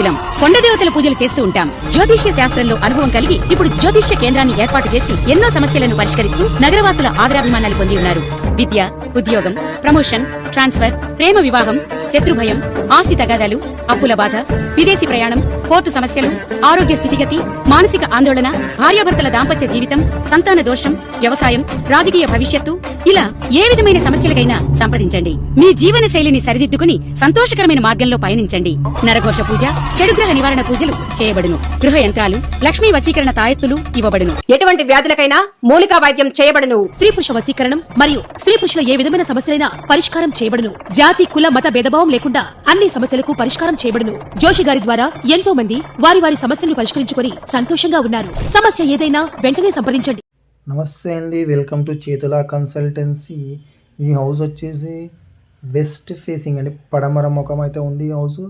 పూజలం. కొండ దేవతల పూజలు చేస్తూ ఉంటాం. జ్యోతిష్య శాస్త్రంలో అనుభవం కలిగి ఇప్పుడు జ్యోతిష్య కేంద్రాన్ని ఏర్పాటు చేసి ఎన్నో సమస్యలను పరిష్కరిస్తూ నగరవాసుల ఆదరాభిమానాలు పొంది ఉన్నారు. విద్య, ఉద్యోగం, ప్రమోషన్, ట్రాన్స్ఫర్, ప్రేమ వివాహం, శత్రుభయం, ఆస్తి తగాదాలు, అప్పుల బాధ, విదేశీ ప్రయాణం, కోర్టు సమస్యలు, ఆరోగ్య స్థితిగతి, మానసిక ఆందోళన, భార్యాభర్తల దాంపత్య జీవితం, సంతాన దోషం, వ్యవసాయం, రాజకీయ భవిష్యత్తు, ఇలా ఏ విధమైన సమస్యలకైనా సంప్రదించండి. మీ జీవన శైలిని సరిదిద్దుకుని సంతోషకరమైన మార్గంలో పయనించండి. నరఘోష పూజ, చెడుగ్రహ నివారణ పూజలు చేయబడును. గృహ యంత్రాలు, లక్ష్మీ వశీకరణ తాయెత్తులు ఇవ్వబడును. ఎటువంటి వ్యాధులకైనా మూలికా వైద్యం చేయబడును. స్త్రీ పురుష వశీకరణం మరియు స్త్రీ పురుషుల ఏ విధమైన సమస్యలైనా పరిష్కారం చేయబడును. జాతి, కుల, మత భేదభావం లేకుండా అన్ని సమస్యలకు పరిష్కారం చేయబడును. జోషి గారి ద్వారా ఎంతో మంది వారి వారి సమస్యలను పరిష్కరించుకొని సంతోషంగా ఉన్నారు. సమస్య ఏదైనా వెంటనే సంప్రదించండి. నమస్తే అండి, వెల్కమ్ టు చేతుల కన్సల్టెన్సీ. ఈ హౌస్ వచ్చేసి వెస్ట్ ఫేసింగ్ అండి, పడమర ముఖం అయితే ఉంది. ఈ హౌస్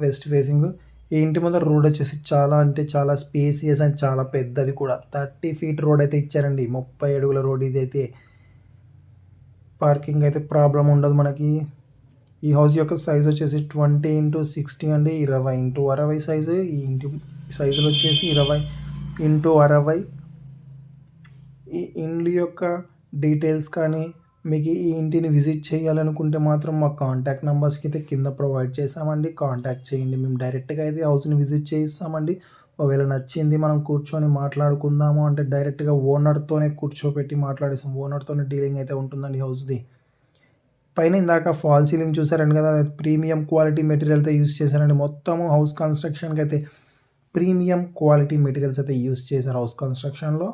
వెస్ట్ ఫేసింగ్. ఈ ఇంటి ముందర రోడ్ వచ్చేసి చాలా అంటే చాలా స్పేసియస్ అండ్ చాలా పెద్దది కూడా. 30 ఫీట్ రోడ్ అయితే ఇచ్చారండి, 30 అడుగుల రోడ్. ఇది అయితే పార్కింగ్ అయితే ప్రాబ్లం ఉండదు మనకి. ఈ హౌస్ యొక్క సైజ్ వచ్చేసి 20x60 అండి, 20x60 సైజు. ఈ ఇంటి సైజులు వచ్చేసి 20x60. ఈ ఇంటి యొక్క డీటెయిల్స్ కానీ మీకు ఈ ఇంటిని విజిట్ చేయాలనుకుంటే మాత్రం మా కాంటాక్ట్ నెంబర్స్కి అయితే కింద ప్రొవైడ్ చేసామండి. కాంటాక్ట్ చేయండి, మేము డైరెక్ట్గా అయితే హౌస్ని విజిట్ చేయిస్తామండి. ఒకవేళ నచ్చింది మనం కూర్చొని మాట్లాడుకుందాము అంటే డైరెక్ట్గా ఓనర్తోనే కూర్చోబెట్టి మాట్లాడేస్తాం. ఓనర్తోనే డీలింగ్ అయితే ఉంటుందండి హౌస్ది. పైన ఇందాక ఫాల్ సీలింగ్ చూసారండి కదా, ప్రీమియం క్వాలిటీ మెటీరియల్ అయితే యూస్ చేశారండి. మొత్తము హౌస్ కన్స్ట్రక్షన్కి అయితే ప్రీమియం క్వాలిటీ మెటీరియల్స్ అయితే యూస్ చేశారు హౌస్ కన్స్ట్రక్షన్లో.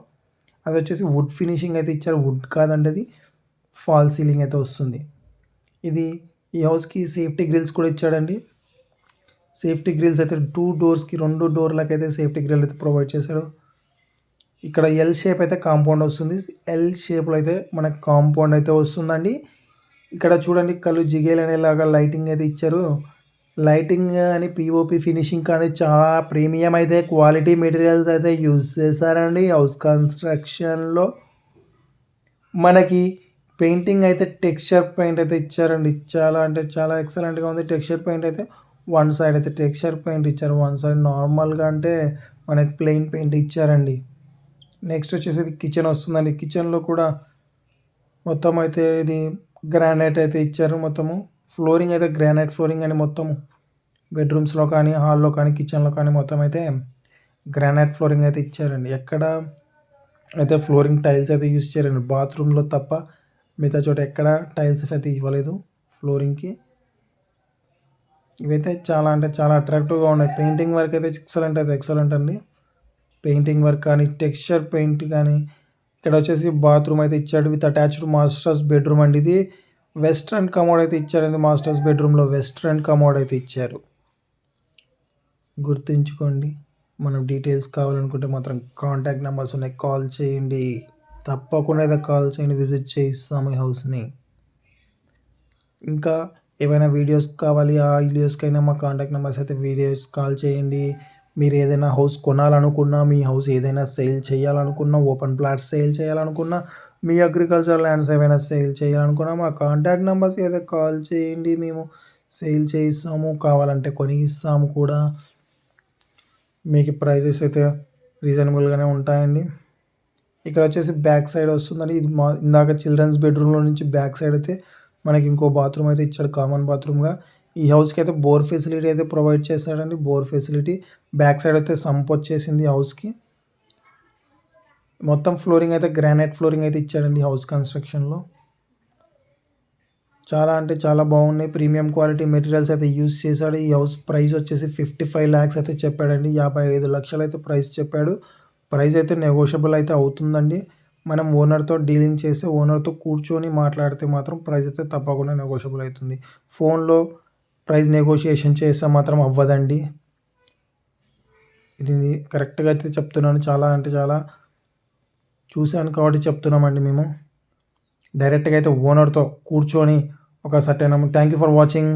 అది వచ్చేసి వుడ్ ఫినిషింగ్ అయితే ఇచ్చారు, వుడ్ కాదండి అది, ఫాల్ సీలింగ్ అయితే వస్తుంది. ఇది ఈ హౌస్కి సేఫ్టీ గ్రిల్స్ కూడా ఇచ్చాడండి. సేఫ్టీ గ్రిల్స్ అయితే 2 డోర్స్కి 2 డోర్లకు అయితే సేఫ్టీ గ్రిల్ అయితే ప్రొవైడ్ చేశాడు. ఇక్కడ ఎల్ షేప్ అయితే కాంపౌండ్ వస్తుంది. ఎల్ షేప్లో అయితే మనకు కాంపౌండ్ అయితే వస్తుందండి. ఇక్కడ చూడండి కళ్ళు జిగేలు అనేలాగా లైటింగ్ అయితే ఇచ్చారు. లైటింగ్ అని పిఓపి ఫినిషింగ్ కానీ చాలా ప్రీమియం అయితే క్వాలిటీ మెటీరియల్స్ అయితే యూజ్ చేశారండి హౌస్ కన్స్ట్రక్షన్లో. మనకి పెయింటింగ్ అయితే టెక్స్చర్ పెయింట్ అయితే ఇచ్చారండి. చాలా అంటే చాలా ఎక్సలెంట్గా ఉంది. టెక్స్చర్ పెయింట్ అయితే వన్ సైడ్ అయితే టెక్స్చర్ పెయింట్ ఇచ్చారు, వన్ సైడ్ నార్మల్గా అంటే మనకి ప్లెయిన్ పెయింట్ ఇచ్చారండి. నెక్స్ట్ వచ్చేసి ఇది కిచెన్ వస్తుందండి. కిచెన్లో కూడా మొత్తం అయితే ఇది గ్రానైట్ అయితే ఇచ్చారు. మొత్తము ఫ్లోరింగ్ అయితే గ్రానైట్ ఫ్లోరింగ్ అని మొత్తం బెడ్రూమ్స్లో కానీ హాల్లో కానీ కిచెన్లో కానీ మొత్తం అయితే గ్రానైట్ ఫ్లోరింగ్ అయితే ఇచ్చారండి. ఎక్కడ అయితే ఫ్లోరింగ్ టైల్స్ అయితే యూజ్ చేయారండి, బాత్రూంలో తప్ప మిగతా చోట ఎక్కడ టైల్స్ అయితే ఇవ్వలేదు ఫ్లోరింగ్కి. ఇవైతే చాలా అంటే చాలా అట్రాక్టివ్గా ఉన్నాయి. పెయింటింగ్ వర్క్ అయితే ఎక్సలెంట్ అండి. పెయింటింగ్ వర్క్ కానీ టెక్స్చర్ పెయింట్ కానీ. ఇక్కడ వచ్చేసి బాత్రూమ్ అయితే ఇచ్చాడు విత్ అటాచ్డ్ మాస్టర్స్ బెడ్రూమ్ అండి. ఇది వెస్ట్రన్ కమోడ్ అయితే ఇచ్చారండి. మాస్టర్స్ బెడ్రూమ్లో వెస్ట్రన్ కమోడ్ అయితే ఇచ్చారు. గుర్తుంచుకోండి, మనం డీటెయిల్స్ కావాలనుకుంటే మాత్రం కాంటాక్ట్ నెంబర్స్ ఉన్నాయి, కాల్ చేయండి. తప్పకుండా అయితే కాల్ చేయండి, విజిట్ చేయిస్తాము ఈ హౌస్ని. ఇంకా ఏమైనా వీడియోస్ కావాలి, ఆ వీడియోస్కైనా మా కాంటాక్ట్ నెంబర్స్ అయితే వీడియోస్ కాల్ చేయండి. మీరు ఏదైనా హౌస్ కొనాలనుకున్నా, మీ హౌస్ ఏదైనా సేల్ చేయాలనుకున్నా, ఓపెన్ ప్లాట్స్ సేల్ చేయాలనుకున్నా, మీ అగ్రికల్చర్ ల్యాండ్స్ ఏమైనా సేల్ చేయాలనుకున్నా మా కాంటాక్ట్ నెంబర్స్ అయితే కాల్ చేయండి. మేము సేల్ చేయిస్తాము, కావాలంటే కొని ఇస్తాము కూడా. మీకు ప్రైజెస్ అయితే రీజనబుల్గానే ఉంటాయండి. ఇక్కడ వచ్చేసి బ్యాక్ సైడ్ వస్తుందండి. ఇది ఇందాక చిల్డ్రన్స్ బెడ్రూమ్లో నుంచి బ్యాక్ సైడ్ అయితే మనకి ఇంకో బాత్రూమ్ అయితే ఇచ్చాడు కామన్ బాత్రూమ్గా. ఈ హౌస్కి అయితే బోర్ ఫెసిలిటీ అయితే ప్రొవైడ్ చేశాడండి. బోర్ ఫెసిలిటీ బ్యాక్ సైడ్ అయితే సంప్ వచ్చేసింది హౌస్కి. మొత్తం ఫ్లోరింగ్ అయితే గ్రానైట్ ఫ్లోరింగ్ అయితే ఇచ్చాడండి హౌస్ కన్స్ట్రక్షన్లో. చాలా అంటే చాలా బాగున్నాయి. ప్రీమియం క్వాలిటీ మెటీరియల్స్ అయితే యూజ్ చేశాడు. ఈ హౌస్ ప్రైస్ వచ్చేసి 55 lakhs అయితే చెప్పాడండి. 55 లక్షలు అయితే ప్రైస్ చెప్పాడు. ప్రైస్ అయితే నెగోషియబుల్ అయితే అవుతుందండి. మనం ఓనర్తో డీలింగ్ చేస్తే, ఓనర్తో కూర్చొని మాట్లాడితే మాత్రం ప్రైస్ అయితే తప్పకుండా నెగోషియబుల్ అవుతుంది. ఫోన్లో ప్రైస్ నెగోషియేషన్ చేస్తే మాత్రం అవ్వదండి. ఇది కరెక్ట్గా అయితే చెప్తున్నాను. చాలా అంటే చాలా చూశాను కాబట్టి చెప్తున్నామండి. మేము డైరెక్ట్గా అయితే ఓనర్తో కూర్చొని ఒక certain amount. Thank you for watching.